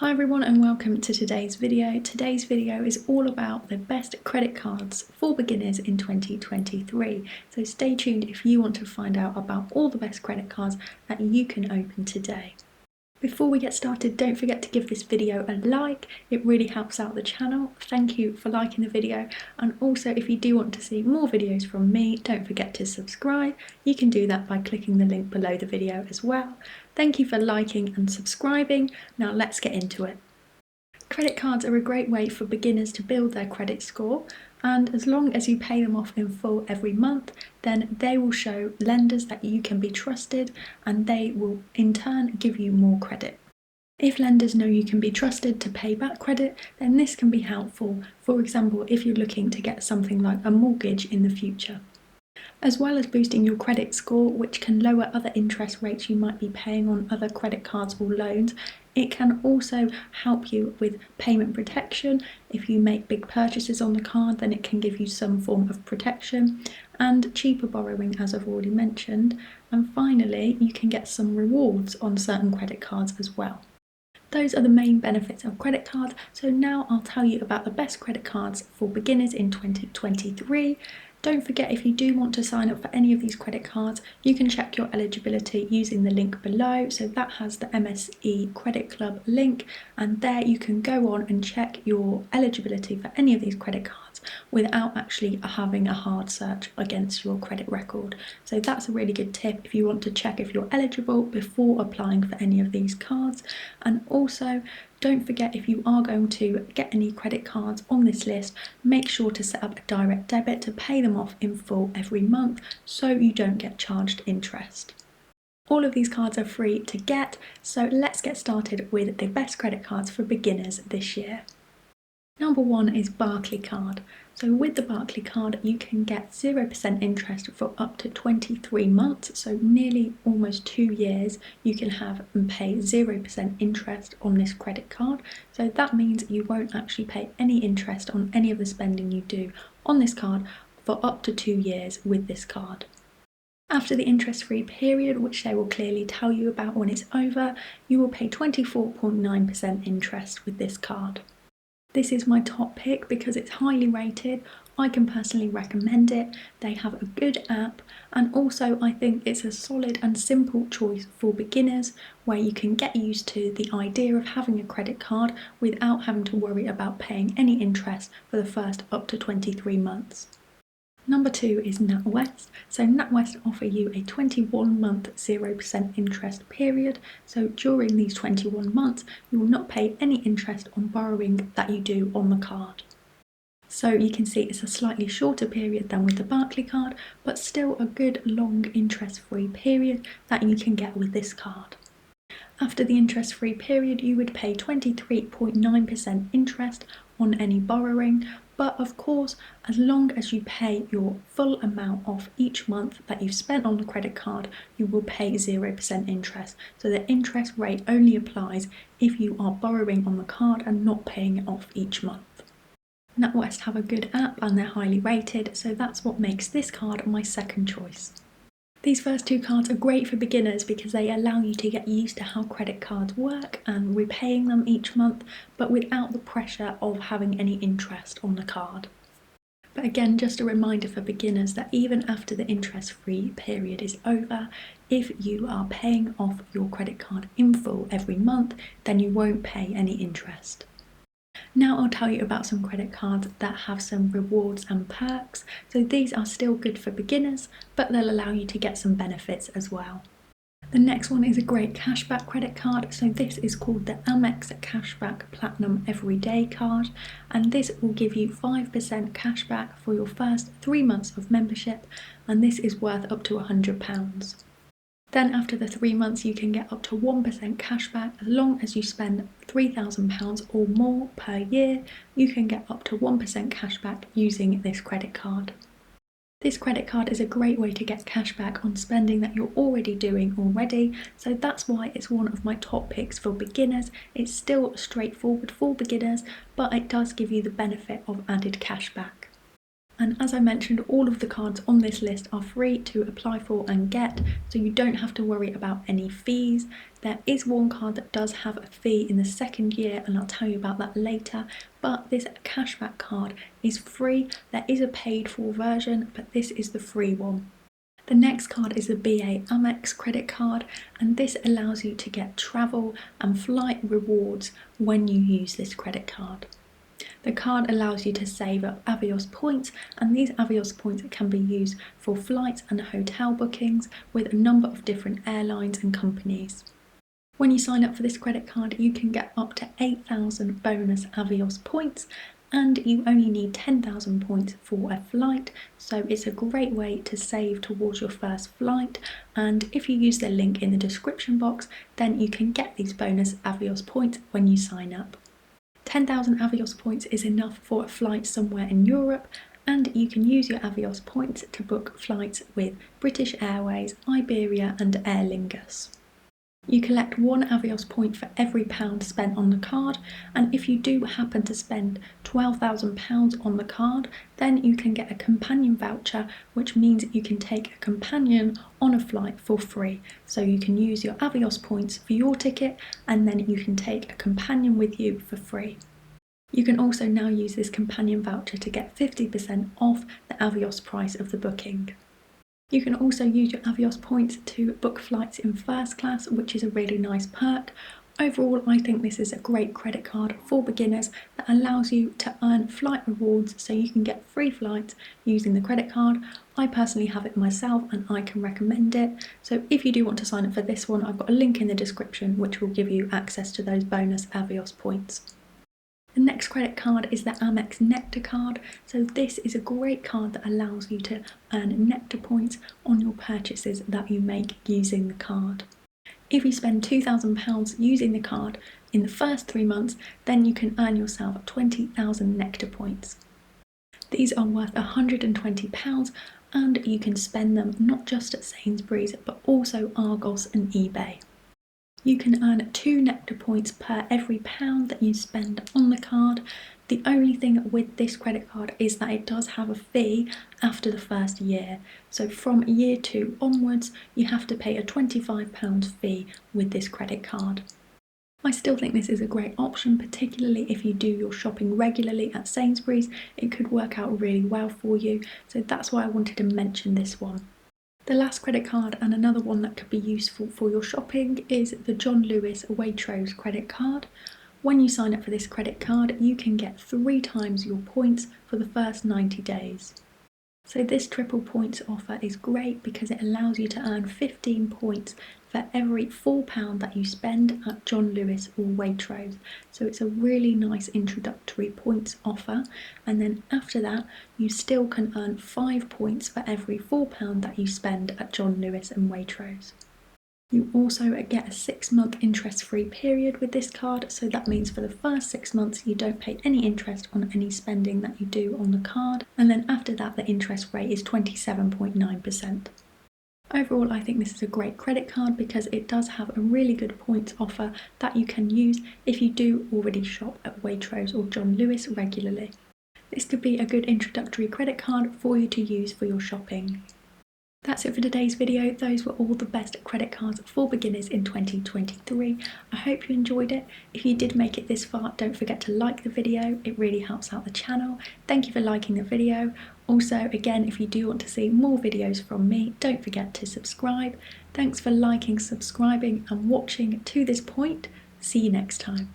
Hi everyone and welcome to today's video. Today's video is all about the best credit cards for beginners in 2023. So stay tuned if you want to find out about all the best credit cards that you can open today. Before we get started, don't forget to give this video a like, it really helps out the channel. Thank you for liking the video, and also if you do want to see more videos from me, don't forget to subscribe. You can do that by clicking the link below the video as well. Thank you for liking and subscribing. Now let's get into it. Credit cards are a great way for beginners to build their credit score, and as long as you pay them off in full every month, then they will show lenders that you can be trusted and they will in turn give you more credit. If lenders know you can be trusted to pay back credit, then this can be helpful, for example if you're looking to get something like a mortgage in the future. As well as boosting your credit score, which can lower other interest rates you might be paying on other credit cards or loans, it can also help you with payment protection. If you make big purchases on the card, then it can give you some form of protection, and cheaper borrowing, as I've already mentioned. And finally, you can get some rewards on certain credit cards as well. Those are the main benefits of credit cards, so now I'll tell you about the best credit cards for beginners in 2023. Don't forget, if you do want to sign up for any of these credit cards, you can check your eligibility using the link below. So that has the MSE Credit Club link, and there you can go on and check your eligibility for any of these credit cards without actually having a hard search against your credit record. So that's a really good tip if you want to check if you're eligible before applying for any of these cards. And also, don't forget, if you are going to get any credit cards on this list, make sure to set up a direct debit to pay them off in full every month so you don't get charged interest. All of these cards are free to get, so let's get started with the best credit cards for beginners this year. Number one is Barclay Card. So with the Barclay Card, you can get 0% interest for up to 23 months, so nearly almost 2 years you can have and pay 0% interest on this credit card. So that means you won't actually pay any interest on any of the spending you do on this card for up to 2 years with this card. After the interest-free period, which they will clearly tell you about when it's over, you will pay 24.9% interest with this card. This is my top pick because it's highly rated. I can personally recommend it. They have a good app, and also I think it's a solid and simple choice for beginners where you can get used to the idea of having a credit card without having to worry about paying any interest for the first up to 23 months. Number two is NatWest. So NatWest offer you a 21-month 0% interest period. So during these 21 months, you will not pay any interest on borrowing that you do on the card. So you can see it's a slightly shorter period than with the Barclay card, but still a good long interest-free period that you can get with this card. After the interest-free period, you would pay 23.9% interest on any borrowing, but of course, as long as you pay your full amount off each month that you've spent on the credit card, you will pay 0% interest. So the interest rate only applies if you are borrowing on the card and not paying it off each month. NatWest have a good app and they're highly rated, so that's what makes this card my second choice. These first two cards are great for beginners because they allow you to get used to how credit cards work and repaying them each month, but without the pressure of having any interest on the card. But again, just a reminder for beginners that even after the interest-free period is over, if you are paying off your credit card in full every month, then you won't pay any interest. Now I'll tell you about some credit cards that have some rewards and perks. So these are still good for beginners, but they'll allow you to get some benefits as well. The next one is a great cashback credit card. So this is called the Amex Cashback Platinum Everyday Card, and this will give you 5% cashback for your first 3 months of membership, and this is worth up to £100. Then after the 3 months you can get up to 1% cashback. As long as you spend £3,000 or more per year, you can get up to 1% cashback using this credit card. This credit card is a great way to get cashback on spending that you're already doing already, so that's why it's one of my top picks for beginners. It's still straightforward for beginners, but it does give you the benefit of added cashback. And as I mentioned, all of the cards on this list are free to apply for and get, so you don't have to worry about any fees. There is one card that does have a fee in the second year, and I'll tell you about that later, but this cashback card is free. There is a paid for version, but this is the free one. The next card is the BA Amex credit card, and this allows you to get travel and flight rewards when you use this credit card. The card allows you to save up Avios points, and these Avios points can be used for flights and hotel bookings with a number of different airlines and companies. When you sign up for this credit card, you can get up to 8,000 bonus Avios points, and you only need 10,000 points for a flight, so it's a great way to save towards your first flight. And if you use the link in the description box, then you can get these bonus Avios points when you sign up. 10,000 Avios points is enough for a flight somewhere in Europe, and you can use your Avios points to book flights with British Airways, Iberia and Aer Lingus. You collect one Avios point for every £1 spent on the card, and if you do happen to spend £12,000 on the card, then you can get a companion voucher, which means you can take a companion on a flight for free. So you can use your Avios points for your ticket, and then you can take a companion with you for free. You can also now use this companion voucher to get 50% off the Avios price of the booking. You can also use your Avios points to book flights in first class, which is a really nice perk. Overall, I think this is a great credit card for beginners that allows you to earn flight rewards so you can get free flights using the credit card. I personally have it myself and I can recommend it. So if you do want to sign up for this one, I've got a link in the description which will give you access to those bonus Avios points. The next credit card is the Amex Nectar card. So this is a great card that allows you to earn Nectar points on your purchases that you make using the card. If you spend £2,000 using the card in the first 3 months, then you can earn yourself 20,000 Nectar points. These are worth £120, and you can spend them not just at Sainsbury's but also Argos and eBay. You can earn 2 Nectar points per every £1 that you spend on the card. The only thing with this credit card is that it does have a fee after the first year. So from year 2 onwards, you have to pay a £25 fee with this credit card. I still think this is a great option, particularly if you do your shopping regularly at Sainsbury's. It could work out really well for you, so that's why I wanted to mention this one. The last credit card, and another one that could be useful for your shopping, is the John Lewis Waitrose credit card. When you sign up for this credit card, you can get 3 times your points for the first 90 days. So this triple points offer is great because it allows you to earn 15 points for every £4 that you spend at John Lewis or Waitrose. So it's a really nice introductory points offer, and then after that you still can earn 5 points for every £4 that you spend at John Lewis and Waitrose. You also get a 6-month interest-free period with this card, so that means for the first 6 months you don't pay any interest on any spending that you do on the card, and then after that the interest rate is 27.9%. Overall, I think this is a great credit card because it does have a really good points offer that you can use if you do already shop at Waitrose or John Lewis regularly. This could be a good introductory credit card for you to use for your shopping. That's it for today's video. Those were all the best credit cards for beginners in 2023. I hope you enjoyed it. If you did make it this far, don't forget to like the video. It really helps out the channel. Thank you for liking the video. Also, again, if you do want to see more videos from me, don't forget to subscribe. Thanks for liking, subscribing and watching to this point. See you next time.